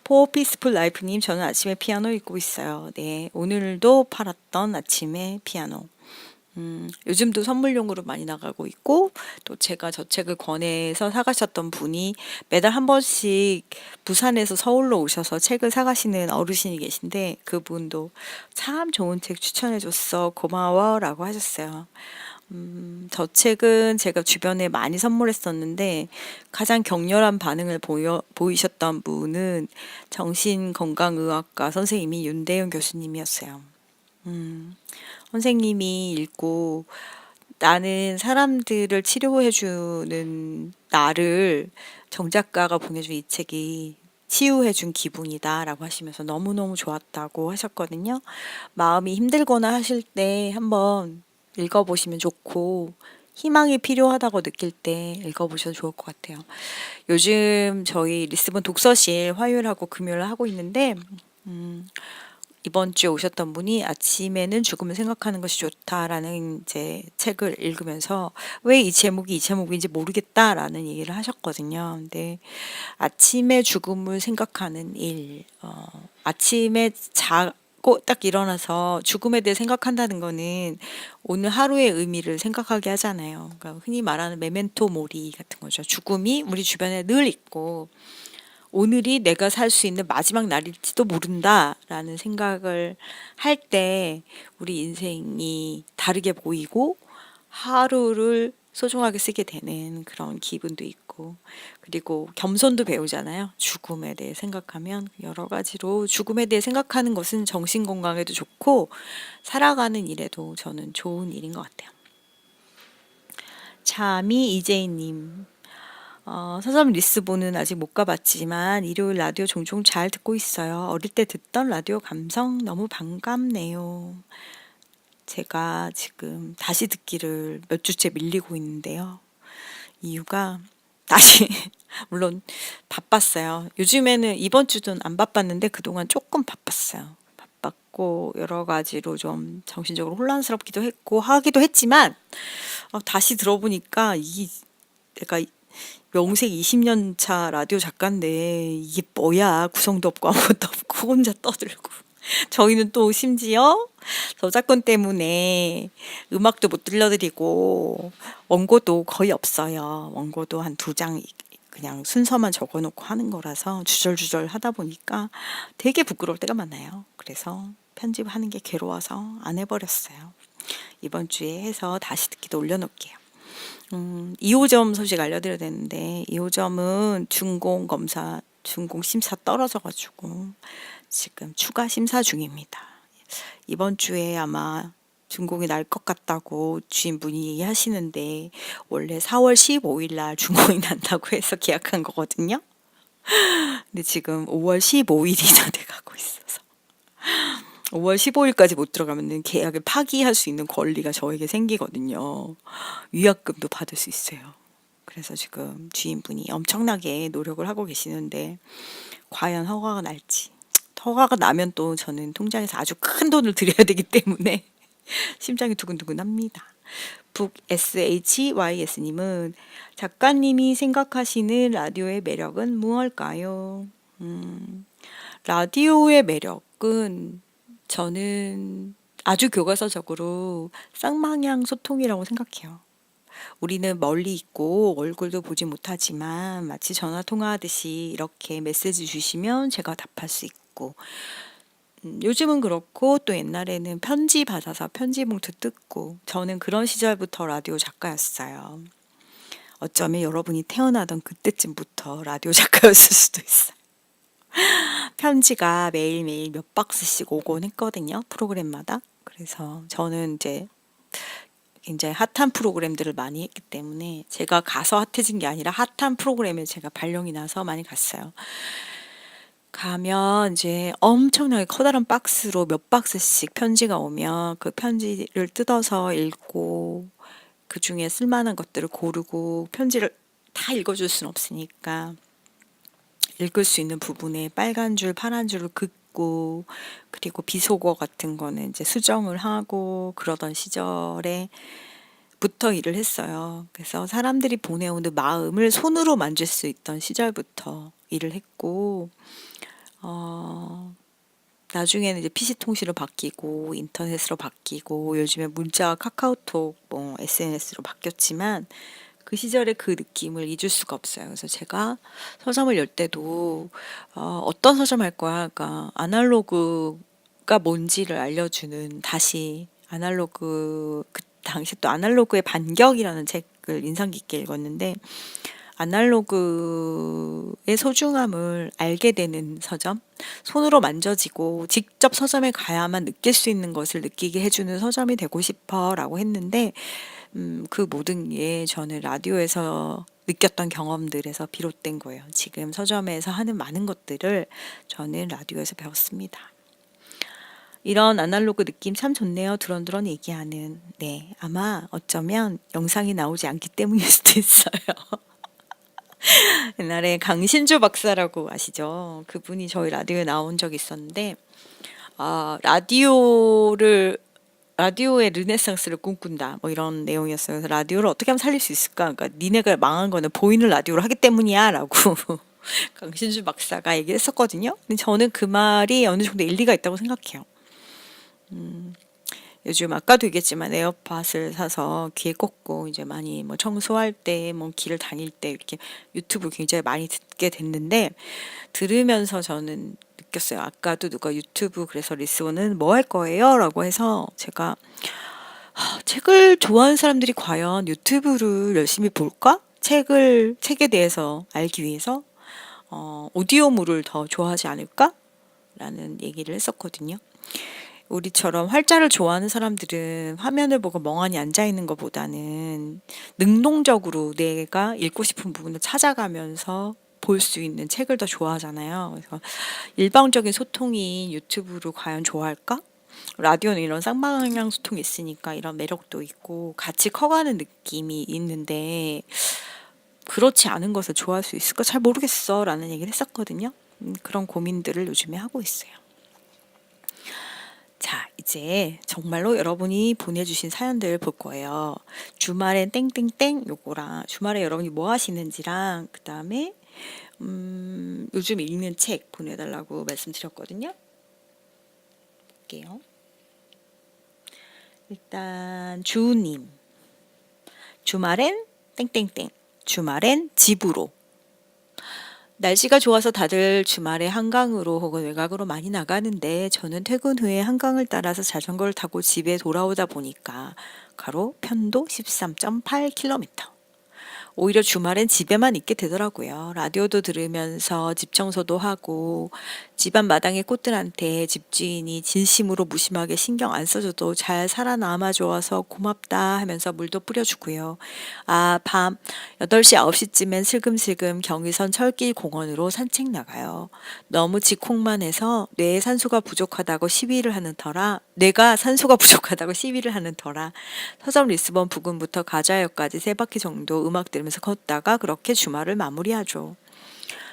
포 피스풀 라이프님, 저는 아침에 피아노 읽고 있어요. 네, 오늘도 팔았던 아침에 피아노. 요즘도 선물용으로 많이 나가고 있고, 또 제가 저 책을 권해서 사가셨던 분이 매달 한 번씩 부산에서 서울로 오셔서 책을 사가시는 어르신이 계신데, 그분도 참 좋은 책 추천해줬어. 고마워. 라고 하셨어요. 저 책은 제가 주변에 많이 선물했었는데 가장 격렬한 반응을 보이셨던 분은 정신건강의학과 선생님이 윤대현 교수님이었어요. 선생님이 읽고 나는 사람들을 치료해주는 나를 정 작가가 보내준 이 책이 치유해준 기분이다라고 하시면서 너무너무 좋았다고 하셨거든요. 마음이 힘들거나 하실 때 한번 읽어보시면 좋고 희망이 필요하다고 느낄 때 읽어보셔도 좋을 것 같아요. 요즘 저희 리스본 독서실 화요일하고 금요일 하고 있는데 이번 주에 오셨던 분이 아침에는 죽음을 생각하는 것이 좋다라는 이제 책을 읽으면서 왜 이 제목이 이 제목인지 모르겠다라는 얘기를 하셨거든요. 근데 아침에 죽음을 생각하는 일, 아침에 자고 딱 일어나서 죽음에 대해 생각한다는 거는 오늘 하루의 의미를 생각하게 하잖아요. 그러니까 흔히 말하는 메멘토 모리 같은 거죠. 죽음이 우리 주변에 늘 있고 오늘이 내가 살 수 있는 마지막 날일지도 모른다라는 생각을 할 때 우리 인생이 다르게 보이고 하루를 소중하게 쓰게 되는 그런 기분도 있고 그리고 겸손도 배우잖아요. 죽음에 대해 생각하면 여러 가지로 죽음에 대해 생각하는 것은 정신 건강에도 좋고 살아가는 일에도 저는 좋은 일인 것 같아요. 참이 이재희님 서점 리스본은 아직 못 가봤지만 일요일 라디오 종종 잘 듣고 있어요. 어릴 때 듣던 라디오 감성 너무 반갑네요. 제가 지금 다시 듣기를 몇 주째 밀리고 있는데요. 이유가 다시 물론 바빴어요. 요즘에는 이번 주는 안 바빴는데 그동안 조금 바빴어요. 바빴고 여러 가지로 좀 정신적으로 혼란스럽기도 했고 하기도 했지만 다시 들어보니까 이 내가 명색 20년 차 라디오 작가인데 이게 뭐야 구성도 없고 아무것도 없고 혼자 떠들고 저희는 또 심지어 저작권 때문에 음악도 못 들려드리고 원고도 거의 없어요. 원고도 한 2장 그냥 순서만 적어놓고 하는 거라서 주절주절 하다 보니까 되게 부끄러울 때가 많아요. 그래서 편집하는 게 괴로워서 안 해버렸어요. 이번 주에 해서 다시 듣기도 올려놓을게요. 2호점 소식 알려드려야 되는데 2호점은 준공 검사, 준공 심사 떨어져가지고 지금 추가 심사 중입니다. 이번 주에 아마 준공이 날 것 같다고 주인분이 얘기하시는데 원래 4월 15일 날 준공이 난다고 해서 계약한 거거든요. 근데 지금 5월 15일이나 돼가고 있어서 5월 15일까지 못 들어가면 계약을 파기할 수 있는 권리가 저에게 생기거든요. 위약금도 받을 수 있어요. 그래서 지금 주인분이 엄청나게 노력을 하고 계시는데 과연 허가가 날지. 허가가 나면 또 저는 통장에서 아주 큰 돈을 들여야 되기 때문에 심장이 두근두근합니다. 북 SHYS님은 작가님이 생각하시는 라디오의 매력은 무엇일까요? 라디오의 매력은 저는 아주 교과서적으로 쌍방향 소통이라고 생각해요. 우리는 멀리 있고 얼굴도 보지 못하지만 마치 전화 통화하듯이 이렇게 메시지 주시면 제가 답할 수 있고, 요즘은 그렇고 또 옛날에는 편지 받아서 편지 봉투 뜯고, 저는 그런 시절부터 라디오 작가였어요. 어쩌면 여러분이 태어나던 그때쯤부터 라디오 작가였을 수도 있어요. 편지가 매일매일 몇 박스씩 오곤 했거든요, 프로그램마다. 그래서 저는 이제 굉장히 핫한 프로그램들을 많이 했기 때문에, 제가 가서 핫해진 게 아니라 핫한 프로그램에 제가 발령이 나서 많이 갔어요. 가면 이제 엄청나게 커다란 박스로 몇 박스씩 편지가 오면 그 편지를 뜯어서 읽고, 그 중에 쓸만한 것들을 고르고, 편지를 다 읽어줄 순 없으니까 읽을 수 있는 부분에 빨간 줄, 파란 줄을 긋고, 그리고 비속어 같은 거는 이제 수정을 하고 그러던 시절에 부터 일을 했어요. 그래서 사람들이 보내오는 마음을 손으로 만질 수 있던 시절부터 일을 했고, 어, 나중에는 이제 PC 통신으로 바뀌고 인터넷으로 바뀌고 요즘에 문자, 카카오톡, 뭐 SNS로 바뀌었지만, 그 시절의 그 느낌을 잊을 수가 없어요. 그래서 제가 서점을 열 때도 어떤 서점 할 거야? 그러니까 아날로그가 뭔지를 알려주는, 다시 아날로그, 그 당시 또 아날로그의 반격이라는 책을 인상 깊게 읽었는데, 아날로그의 소중함을 알게 되는 서점, 손으로 만져지고 직접 서점에 가야만 느낄 수 있는 것을 느끼게 해주는 서점이 되고 싶어라고 했는데, 그 모든 게 저는 라디오에서 느꼈던 경험들에서 비롯된 거예요. 지금 서점에서 하는 많은 것들을 저는 라디오에서 배웠습니다. 이런 아날로그 느낌 참 좋네요. 두런두런 얘기하는. 네, 아마 어쩌면 영상이 나오지 않기 때문일 수도 있어요. 옛날에 강신주 박사라고 아시죠? 그분이 저희 라디오에 나온 적이 있었는데, 라디오의 르네상스를 꿈꾼다, 뭐 이런 내용이었어요. 그래서 라디오를 어떻게 하면 살릴 수 있을까? 그러니까 니네가 망한 거는 보이는 라디오를 하기 때문이야 라고 강신주 박사가 얘기했었거든요. 근데 저는 그 말이 어느 정도 일리가 있다고 생각해요. 요즘 아까도 얘기했지만 에어팟을 사서 귀에 꽂고 이제 많이 뭐 청소할 때, 뭐 길을 다닐 때 이렇게 유튜브 굉장히 많이 듣게 됐는데, 들으면서 저는 느꼈어요. 아까도 누가 유튜브 그래서 리스오는 뭐 할 거예요? 라고 해서 제가, 책을 좋아하는 사람들이 과연 유튜브를 열심히 볼까? 책에 대해서 알기 위해서 오디오물을 더 좋아하지 않을까? 라는 얘기를 했었거든요. 우리처럼 활자를 좋아하는 사람들은 화면을 보고 멍하니 앉아 있는 것보다는 능동적으로 내가 읽고 싶은 부분을 찾아가면서 볼 수 있는 책을 더 좋아하잖아요. 그래서 일방적인 소통이 유튜브를 과연 좋아할까? 라디오는 이런 쌍방향 소통이 있으니까 이런 매력도 있고 같이 커가는 느낌이 있는데, 그렇지 않은 것을 좋아할 수 있을까? 잘 모르겠어 라는 얘기를 했었거든요. 그런 고민들을 요즘에 하고 있어요. 자, 이제 정말로 여러분이 보내주신 사연들 볼 거예요. 주말엔 땡땡땡 요거랑, 주말에 여러분이 뭐 하시는지랑, 그 다음에 요즘 읽는 책 보내달라고 말씀드렸거든요. 볼게요. 일단 주우님, 주말엔 땡땡땡, 주말엔 집으로. 날씨가 좋아서 다들 주말에 한강으로 혹은 외곽으로 많이 나가는데, 저는 퇴근 후에 한강을 따라서 자전거를 타고 집에 돌아오다 보니까 가로 편도 13.8km. 오히려 주말엔 집에만 있게 되더라고요. 라디오도 들으면서 집 청소도 하고, 집안 마당의 꽃들한테 집주인이 진심으로 무심하게 신경 안 써줘도 잘 살아남아 줘서 고맙다 하면서 물도 뿌려주고요. 밤 8시, 9시쯤엔 슬금슬금 경의선 철길 공원으로 산책 나가요. 너무 직콕만 해서 뇌가 산소가 부족하다고 시위를 하는 터라 서점 리스본 부근부터 가자역까지 3바퀴 정도 음악 들으면서 걷다가 그렇게 주말을 마무리하죠.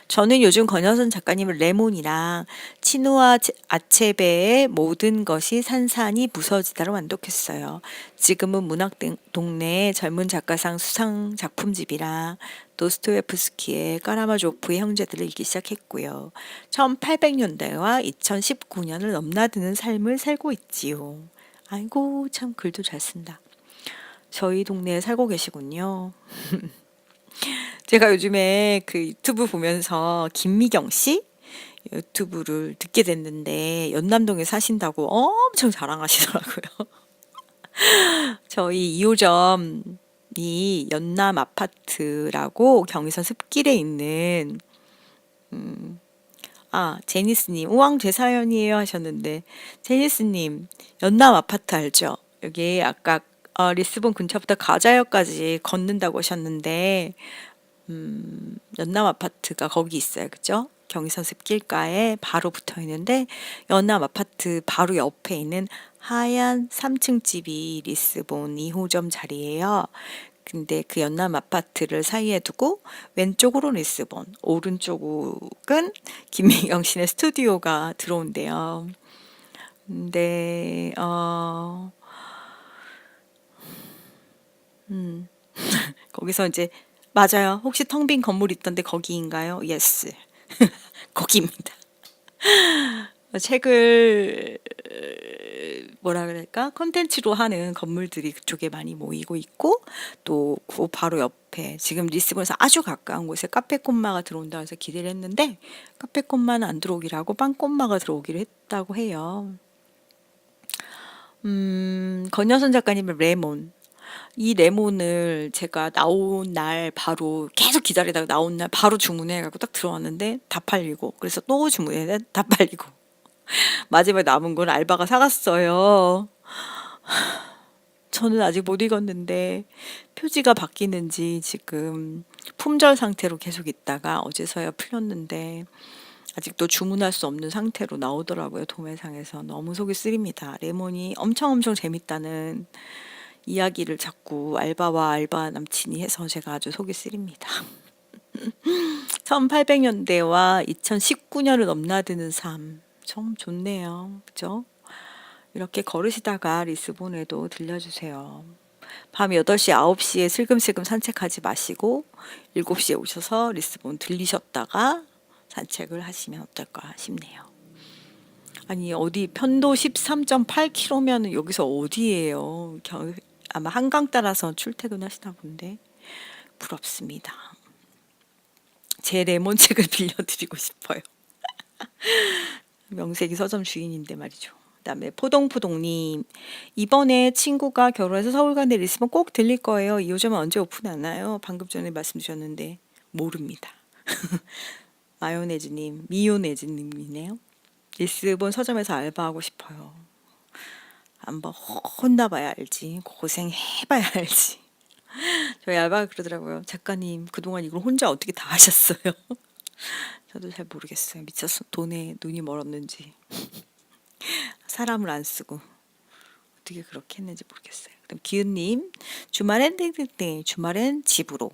저는 요즘 권여선 작가님의 레몬이랑 치누아 아체베의 모든 것이 산산이 부서지다를 완독했어요. 지금은 문학 동네의 젊은 작가상 수상 작품집이랑 도스토예프스키의 까라마조프의 형제들을 읽기 시작했고요. 1800년대와 2019년을 넘나드는 삶을 살고 있지요. 아이고 참 글도 잘 쓴다. 저희 동네에 살고 계시군요. 제가 요즘에 그 유튜브 보면서 김미경 씨 유튜브를 듣게 됐는데 연남동에 사신다고 엄청 자랑하시더라고요. 저희 2호점이 연남 아파트라고 경의선 숲길에 있는 제니스님, 우왕 제 사연이에요 하셨는데, 제니스님, 연남 아파트 알죠? 여기 아까 리스본 근처부터 가자역까지 걷는다고 하셨는데, 연남 아파트가 거기 있어요. 그죠? 경의선 숲길가에 바로 붙어 있는데, 연남 아파트 바로 옆에 있는 하얀 3층 집이 리스본 2호점 자리예요. 근데 그 연남 아파트를 사이에 두고 왼쪽으로 리스본, 오른쪽은 김미경 씨네 스튜디오가 들어온대요. 근데 거기서 이제 맞아요. 혹시 텅 빈 건물 있던데 거기인가요? 예스. 거기입니다. 책을 뭐라 그럴까? 컨텐츠로 하는 건물들이 그쪽에 많이 모이고 있고 또 그 바로 옆에 지금 리스본에서 아주 가까운 곳에 카페 꽃마가 들어온다 해서 기대를 했는데 카페 꽃마는 안 들어오기로 하고 빵 꽃마가 들어오기로 했다고 해요. 권여선 작가님의 레몬. 이 레몬을 제가 나온 날 바로 계속 기다리다가 나온 날 바로 주문해가지고 딱 들어왔는데 다 팔리고 그래서 또 주문했는데 다 팔리고 마지막에 남은 건 알바가 사갔어요. 저는 아직 못 익었는데 표지가 바뀌는지 지금 품절 상태로 계속 있다가 어제서야 풀렸는데 아직도 주문할 수 없는 상태로 나오더라고요. 도매상에서. 너무 속이 쓰립니다. 레몬이 엄청 재밌다는 이야기를 자꾸 알바와 알바 남친이 해서 제가 아주 속이 쓰립니다. 1800년대와 2019년을 넘나드는 삶. 참 좋네요. 그죠? 이렇게 걸으시다가 리스본에도 들려주세요. 밤 8시, 9시에 슬금슬금 산책하지 마시고 7시에 오셔서 리스본 들리셨다가 산책을 하시면 어떨까 싶네요. 아니, 어디 편도 13.8km면 여기서 어디예요? 아마 한강 따라서 출퇴근하시나 본데 부럽습니다. 제 레몬책을 빌려드리고 싶어요. 명색이 서점 주인인데 말이죠. 그다음에 포동포동님 이번에 친구가 결혼해서 서울 간데 리스본 꼭 들릴 거예요. 이 호점은 언제 오픈하나요? 방금 전에 말씀 주셨는데 모릅니다. 마요네즈님, 미요네즈님이네요. 리스본 서점에서 알바하고 싶어요. 한번 혼나봐야 알지. 고생해봐야 알지. 저희 알바가 그러더라고요. 작가님 그동안 이걸 혼자 어떻게 다 하셨어요? 저도 잘 모르겠어요. 미쳤어. 돈에 눈이 멀었는지 사람을 안 쓰고 어떻게 그렇게 했는지 모르겠어요. 그럼 기은님 주말엔 땡땡땡 주말엔 집으로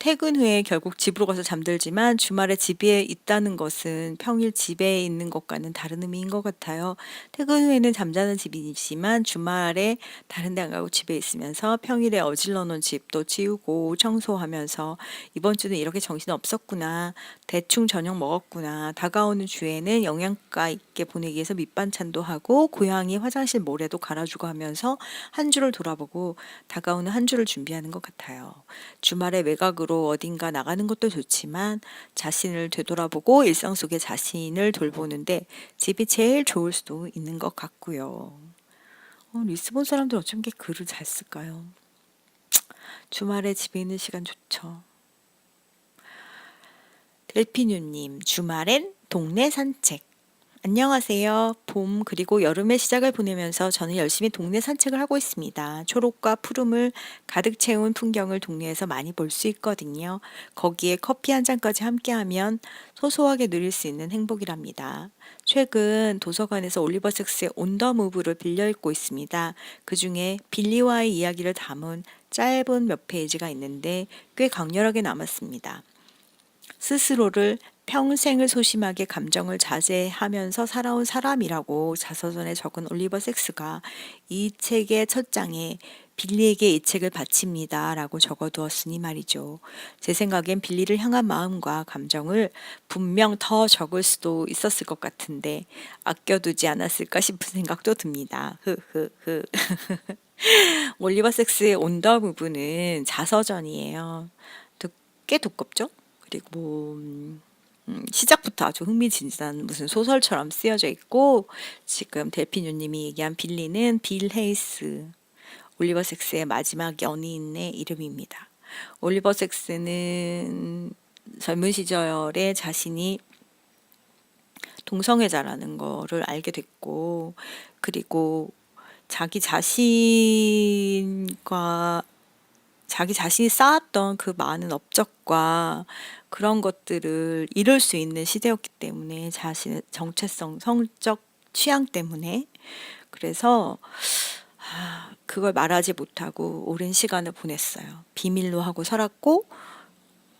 퇴근 후에 결국 집으로 가서 잠들지만 주말에 집에 있다는 것은 평일 집에 있는 것과는 다른 의미인 것 같아요. 퇴근 후에는 잠자는 집이지만 주말에 다른 데 안 가고 집에 있으면서 평일에 어질러 놓은 집도 치우고 청소하면서 이번 주는 이렇게 정신 없었구나. 대충 저녁 먹었구나. 다가오는 주에는 영양가 있게 보내기 위해서 밑반찬도 하고 고양이 화장실 모래도 갈아주고 하면서 한 주를 돌아보고 다가오는 한 주를 준비하는 것 같아요. 주말에 외곽으로 어딘가 나가는 것도 좋지만 자신을 되돌아보고 일상 속의 자신을 돌보는데 집이 제일 좋을 수도 있는 것 같고요. 리스본 사람들 어쩜 이렇게 글을 잘 쓸까요? 주말에 집에 있는 시간 좋죠. 델피뉴님, 주말엔 동네 산책. 안녕하세요. 봄 그리고 여름의 시작을 보내면서 저는 열심히 동네 산책을 하고 있습니다. 초록과 푸름을 가득 채운 풍경을 동네에서 많이 볼 수 있거든요. 거기에 커피 한 잔까지 함께하면 소소하게 누릴 수 있는 행복이랍니다. 최근 도서관에서 올리버 섹스의 온 더 무브를 빌려 읽고 있습니다. 그 중에 빌리와의 이야기를 담은 짧은 몇 페이지가 있는데 꽤 강렬하게 남았습니다. 스스로를 평생을 소심하게 감정을 자제하면서 살아온 사람이라고 자서전에 적은 올리버 섹스가 이 책의 첫 장에 빌리에게 이 책을 바칩니다. 라고 적어두었으니 말이죠. 제 생각엔 빌리를 향한 마음과 감정을 분명 더 적을 수도 있었을 것 같은데 아껴두지 않았을까 싶은 생각도 듭니다. 흐흐흐. 올리버 섹스의 온더 부분은 자서전이에요. 꽤 두껍죠? 그리고 시작부터 아주 흥미진진한 무슨 소설처럼 쓰여져 있고 지금 델피뉴님이 얘기한 빌리는 빌 헤이스, 올리버 섹스의 마지막 연인의 이름입니다. 올리버 섹스는 젊은 시절에 자신이 동성애자라는 거를 알게 됐고 그리고 자기 자신이 쌓았던 그 많은 업적과 그런 것들을 이룰 수 있는 시대였기 때문에 자신의 정체성, 성적 취향 때문에 그래서 그걸 말하지 못하고 오랜 시간을 보냈어요. 비밀로 하고 살았고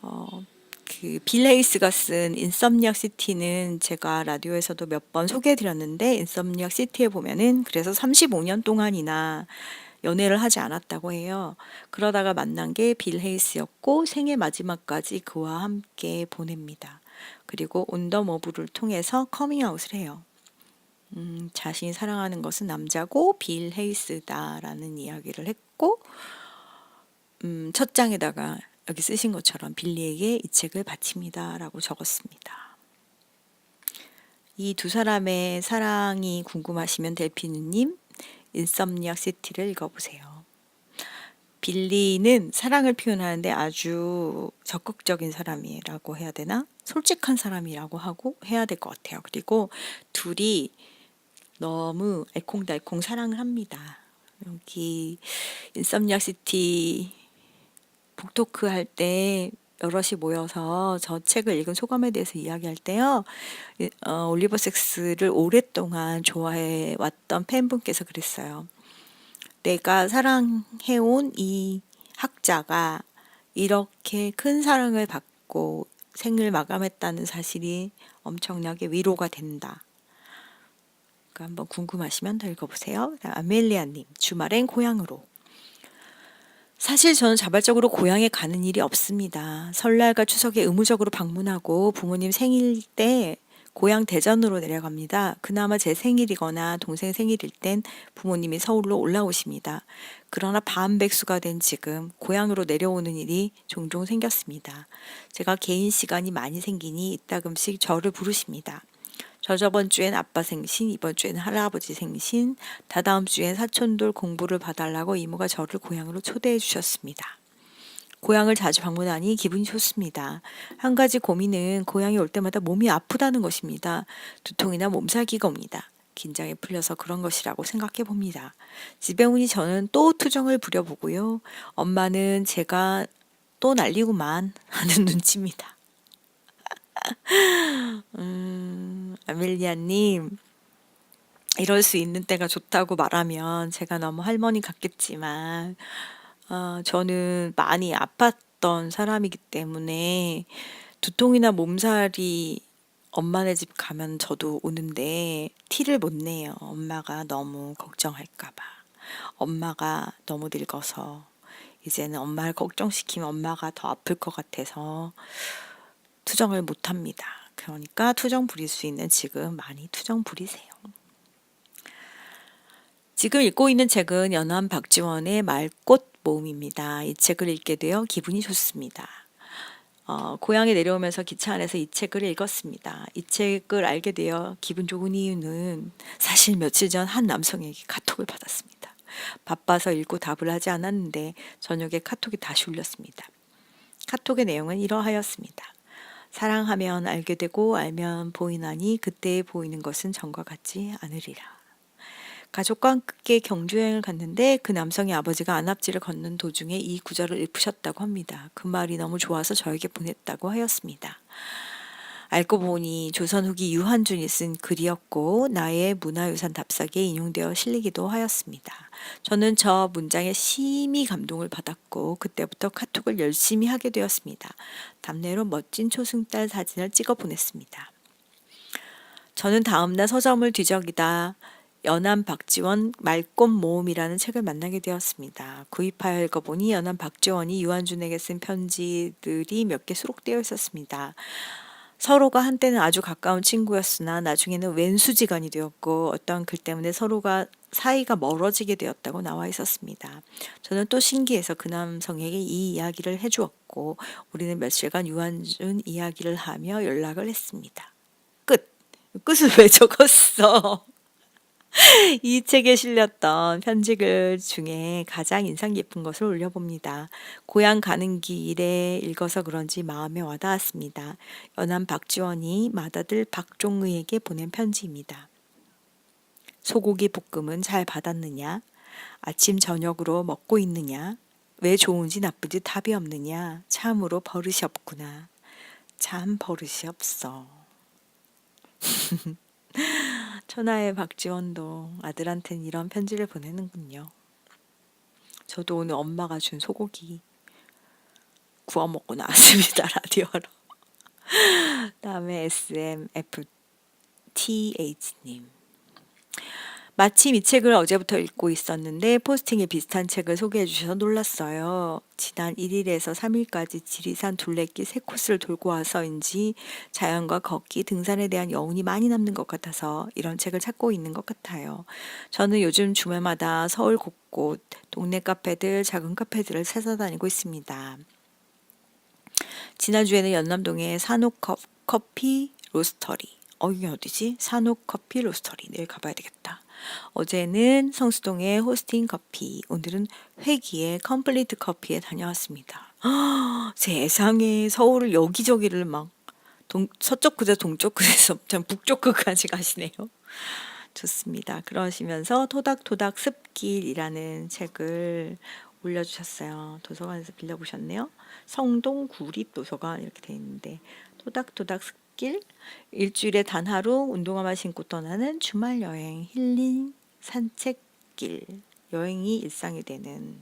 그 빌 헤이스가 쓴 인썸니악 시티는 제가 라디오에서도 몇 번 소개해드렸는데 인썸니악 시티에 보면은 그래서 35년 동안이나 연애를 하지 않았다고 해요. 그러다가 만난 게 빌 헤이스였고 생애 마지막까지 그와 함께 보냅니다. 그리고 온더머브를 통해서 커밍아웃을 해요. 자신이 사랑하는 것은 남자고 빌 헤이스다라는 이야기를 했고 첫 장에다가 여기 쓰신 것처럼 빌리에게 이 책을 바칩니다라고 적었습니다. 이 두 사람의 사랑이 궁금하시면 델피누님 인썸니악 시티를 읽어보세요. 빌리는 사랑을 표현하는데 아주 적극적인 사람이라고 해야 되나? 솔직한 사람이라고 하고 해야 될 것 같아요. 그리고 둘이 너무 알콩달콩 사랑을 합니다. 여기 인썸니악 시티 북토크 할 때 여럿이 모여서 저 책을 읽은 소감에 대해서 이야기할 때요. 올리버 섹스를 오랫동안 좋아해 왔던 팬분께서 그랬어요. 내가 사랑해온 이 학자가 이렇게 큰 사랑을 받고 생을 마감했다는 사실이 엄청나게 위로가 된다. 그러니까 한번 궁금하시면 더 읽어보세요. 아멜리아님, 주말엔 고향으로. 사실 저는 자발적으로 고향에 가는 일이 없습니다. 설날과 추석에 의무적으로 방문하고 부모님 생일 때 고향 대전으로 내려갑니다. 그나마 제 생일이거나 동생 생일일 땐 부모님이 서울로 올라오십니다. 그러나 반백수가 된 지금 고향으로 내려오는 일이 종종 생겼습니다. 제가 개인 시간이 많이 생기니 이따금씩 저를 부르십니다. 저저번 주엔 아빠 생신, 이번 주엔 할아버지 생신, 다다음 주엔 사촌돌 공부를 봐달라고 이모가 저를 고향으로 초대해 주셨습니다. 고향을 자주 방문하니 기분이 좋습니다. 한 가지 고민은 고향에 올 때마다 몸이 아프다는 것입니다. 두통이나 몸살기가 옵니다. 긴장이 풀려서 그런 것이라고 생각해 봅니다. 집에 오니 저는 또 투정을 부려보고요. 엄마는 제가 또 난리구만 하는 눈치입니다. 아멜리아님, 이럴 수 있는 때가 좋다고 말하면 제가 너무 할머니 같겠지만, 저는 많이 아팠던 사람이기 때문에 두통이나 몸살이 엄마네 집 가면 저도 오는데 티를 못 내요. 엄마가 너무 걱정할까 봐. 엄마가 너무 늙어서 이제는 엄마를 걱정시키면 엄마가 더 아플 것 같아서 투정을 못 합니다. 그러니까 투정 부릴 수 있는 지금 많이 투정 부리세요. 지금 읽고 있는 책은 연암 박지원의 말꽃 모음입니다. 이 책을 읽게 되어 기분이 좋습니다. 고향에 내려오면서 기차 안에서 이 책을 읽었습니다. 이 책을 알게 되어 기분 좋은 이유는 사실 며칠 전 한 남성에게 카톡을 받았습니다. 바빠서 읽고 답을 하지 않았는데 저녁에 카톡이 다시 울렸습니다. 카톡의 내용은 이러하였습니다. 사랑하면 알게 되고 알면 보이나니 그때 보이는 것은 전과 같지 않으리라. 가족과 함께 경주여행을 갔는데 그 남성의 아버지가 안압지를 걷는 도중에 이 구절을 읊으셨다고 합니다. 그 말이 너무 좋아서 저에게 보냈다고 하였습니다. 알고 보니 조선 후기 유한준이 쓴 글이었고 나의 문화유산 답사기에 인용되어 실리기도 하였습니다. 저는 저 문장에 심히 감동을 받았고 그때부터 카톡을 열심히 하게 되었습니다. 답례로 멋진 초승달 사진을 찍어 보냈습니다. 저는 다음날 서점을 뒤적이다 연암 박지원 말꽃 모음이라는 책을 만나게 되었습니다. 구입하여 읽어보니 연암 박지원이 유한준에게 쓴 편지들이 몇 개 수록되어 있었습니다. 서로가 한때는 아주 가까운 친구였으나 나중에는 왼수지간이 되었고 어떤 글 때문에 서로가 사이가 멀어지게 되었다고 나와 있었습니다. 저는 또 신기해서 그 남성에게 이 이야기를 해주었고 우리는 며칠간 유한준 이야기를 하며 연락을 했습니다. 끝! 끝을 왜 적었어? 이 책에 실렸던 편지글 중에 가장 인상 깊은 것을 올려봅니다. 고향 가는 길에 읽어서 그런지 마음에 와닿았습니다. 연암 박지원이 맏아들 박종의에게 보낸 편지입니다. 소고기 볶음은 잘 받았느냐? 아침 저녁으로 먹고 있느냐? 왜 좋은지 나쁜지 답이 없느냐? 참으로 버릇이 없구나. 참 버릇이 없어. 천하의 박지원도 아들한테는 이런 편지를 보내는군요. 저도 오늘 엄마가 준 소고기 구워 먹고 나왔습니다. 라디오로. 다음에 SMFTH님. 마침 이 책을 어제부터 읽고 있었는데 포스팅에 비슷한 책을 소개해 주셔서 놀랐어요. 지난 1일에서 3일까지 지리산 둘레길 3코스를 돌고 와서인지 자연과 걷기, 등산에 대한 여운이 많이 남는 것 같아서 이런 책을 찾고 있는 것 같아요. 저는 요즘 주말마다 서울 곳곳 동네 카페들, 작은 카페들을 찾아다니고 있습니다. 지난주에는 연남동의 산옥커피 로스터리. 이게 어디지? 산옥커피 로스터리. 내일 가봐야 되겠다. 어제는 성수동의 호스팅 커피, 오늘은 회기의 컴플리트 커피에 다녀왔습니다. 세상에 서울을 여기저기를 막 서쪽 끝에 동쪽 끝에서 북쪽 끝까지 가시네요. 좋습니다. 그러시면서 토닥토닥 습길이라는 책을 올려주셨어요. 도서관에서 빌려보셨네요. 성동 구립도서관 이렇게 돼 있는데 토닥토닥 습길, 일주일에 단 하루 운동화만 신고 떠나는 주말 여행, 힐링, 산책길, 여행이 일상이 되는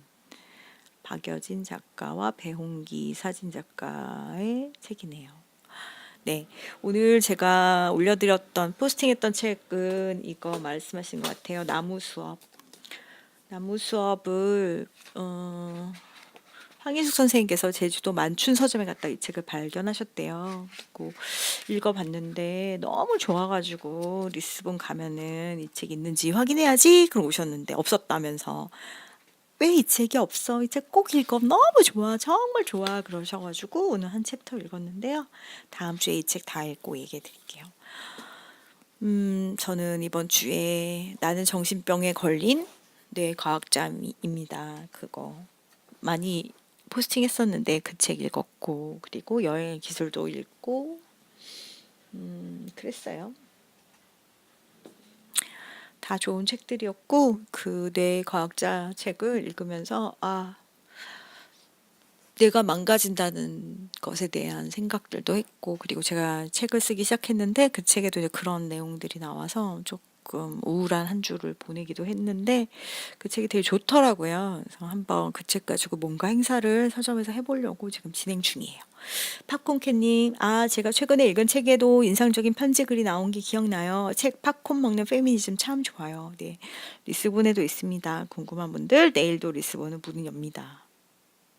박여진 작가와 배홍기 사진작가의 책이네요. 네, 오늘 제가 올려드렸던 포스팅했던 책은 이거 말씀하신 것 같아요. 나무 수업. 나무 수업을 황희숙 선생님께서 제주도 만춘 서점에 갔다 이 책을 발견하셨대요. 그리고 읽어봤는데 너무 좋아가지고 리스본 가면은 이 책 있는지 확인해야지 그럼 오셨는데 없었다면서 왜 이 책이 없어? 이 책 꼭 읽어. 너무 좋아. 정말 좋아. 그러셔가지고 오늘 한 챕터 읽었는데요. 다음 주에 이 책 다 읽고 얘기해 드릴게요. 저는 이번 주에 나는 정신병에 걸린 뇌과학자입니다. 그거 많이 포스팅했었는데 그 책 읽었고 그리고 여행의 기술도 읽고 그랬어요. 다 좋은 책들이었고 그 뇌과학자 책을 읽으면서 내가 망가진다는 것에 대한 생각들도 했고 그리고 제가 책을 쓰기 시작했는데 그 책에도 이제 그런 내용들이 나와서 조금 우울한 한 주를 보내기도 했는데 그 책이 되게 좋더라고요. 그래서 한번 그 책 가지고 뭔가 행사를 서점에서 해보려고 지금 진행 중이에요. 팝콘캣님, 제가 최근에 읽은 책에도 인상적인 편지글이 나온 게 기억나요. 책 팝콘 먹는 페미니즘 참 좋아요. 네, 리스본에도 있습니다. 궁금한 분들 내일도 리스본은 문을 엽니다.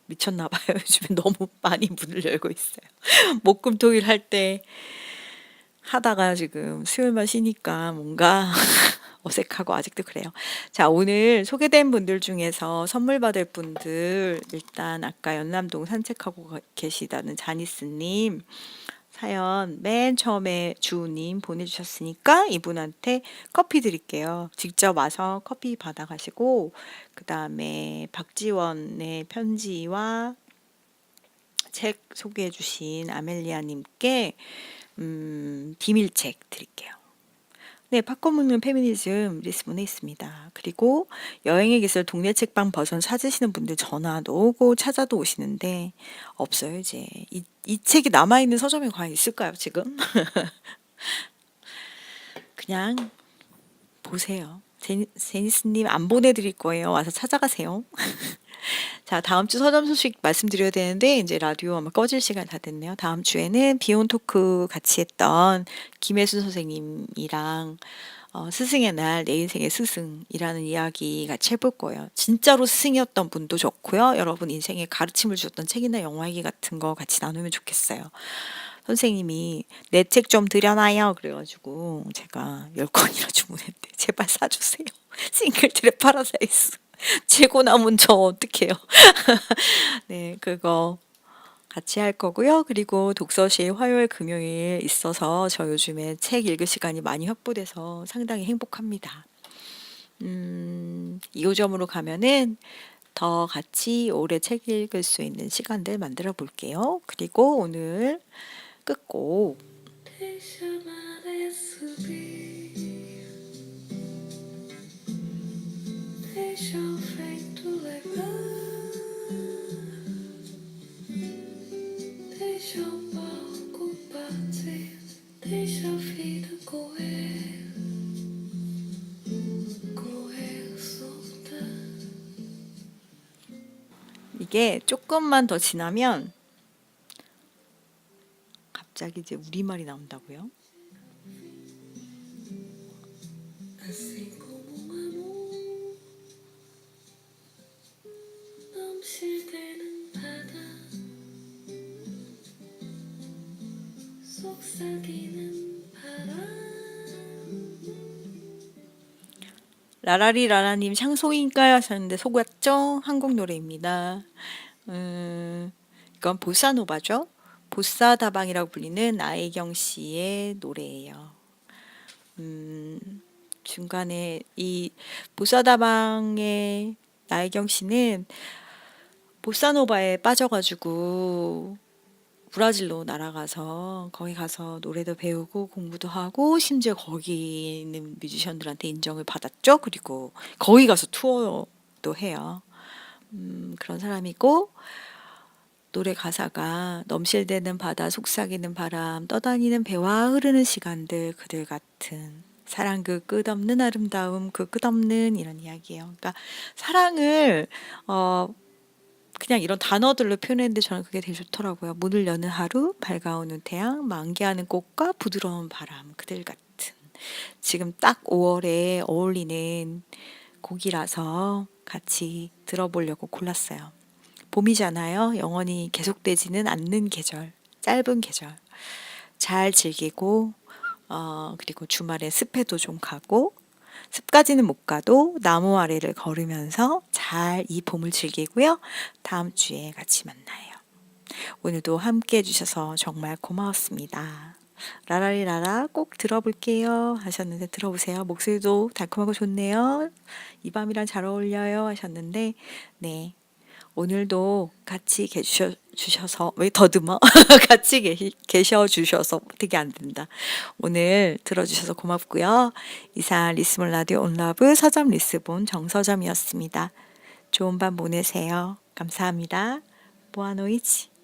미쳤나 봐요. 요즘에 너무 많이 문을 열고 있어요. 목금토일 할 때 하다가 지금 수요일만 쉬니까 뭔가 어색하고 아직도 그래요. 자, 오늘 소개된 분들 중에서 선물 받을 분들 일단 아까 연남동 산책하고 계시다는 자니스님 사연 맨 처음에 주님 보내주셨으니까 이분한테 커피 드릴게요. 직접 와서 커피 받아가시고 그 다음에 박지원의 편지와 책 소개해 주신 아멜리아님께 비밀책 드릴게요. 네, 팝콘 먹는 페미니즘 리스본에 있습니다. 그리고 여행의 기술 동네 책방 버전 찾으시는 분들 전화도 오고 찾아도 오시는데 없어요 이제. 이 책이 남아있는 서점에 과연 있을까요 지금? 그냥 보세요. 제니스님 안 보내드릴 거예요. 와서 찾아가세요. 자, 다음 주 서점 소식 말씀드려야 되는데 이제 라디오 아마 꺼질 시간 다 됐네요. 다음 주에는 비온 토크 같이 했던 김혜순 선생님이랑 스승의 날, 내 인생의 스승이라는 이야기 같이 해볼 거예요. 진짜로 스승이었던 분도 좋고요. 여러분 인생에 가르침을 주셨던 책이나 영화 얘기 같은 거 같이 나누면 좋겠어요. 선생님이 내 책 좀 드려놔요. 그래가지고 제가 10권이나 주문했대. 제발 사주세요. 싱글트랩 파라다이스. 재고 남은 저 어떡해요. 네, 그거 같이 할 거고요. 그리고 독서실 화요일, 금요일 있어서 저 요즘에 책 읽을 시간이 많이 확보돼서 상당히 행복합니다. 2호점으로 가면은 더 같이 오래 책 읽을 수 있는 시간들 만들어 볼게요. 그리고 오늘 끝곡 이게 조금만 더 지나면 갑자기 이제 우리말이 나온다고요. 라라리라라님 창송인가요? 하셨는데 속았죠? 한국 노래입니다. 이건 보사노바죠. 보사다방이라고 불리는 나혜경 씨의 노래예요. 중간에 이 보사다방의 나혜경 씨는 보사노바에 빠져가지고 브라질로 날아가서 거기 가서 노래도 배우고 공부도 하고 심지어 거기 있는 뮤지션들한테 인정을 받았죠. 그리고 거기 가서 투어도 해요. 그런 사람이고 노래 가사가 넘실대는 바다 속삭이는 바람 떠다니는 배와 흐르는 시간들 그들 같은 사랑 그 끝없는 아름다움 그 끝없는 이런 이야기예요. 그러니까 사랑을 그냥 이런 단어들로 표현했는데 저는 그게 되게 좋더라고요. 문을 여는 하루, 밝아오는 태양, 만개하는 꽃과 부드러운 바람, 그들 같은. 지금 딱 5월에 어울리는 곡이라서 같이 들어보려고 골랐어요. 봄이잖아요. 영원히 계속되지는 않는 계절, 짧은 계절. 잘 즐기고, 그리고 주말에 습해도 좀 가고, 습까지는 못 가도 나무 아래를 걸으면서 잘 이 봄을 즐기고요. 다음 주에 같이 만나요. 오늘도 함께 해주셔서 정말 고마웠습니다. 라라리라라 꼭 들어볼게요 하셨는데 들어보세요. 목소리도 달콤하고 좋네요. 이 밤이랑 잘 어울려요 하셨는데 네. 오늘도 같이 계셔주셔서 왜 더듬어? 같이 계셔주셔서 되게 안 된다. 오늘 들어주셔서 고맙고요. 이상 리스본 라디오 온러브 서점 리스본 정서점이었습니다. 좋은 밤 보내세요. 감사합니다. 보아노이치.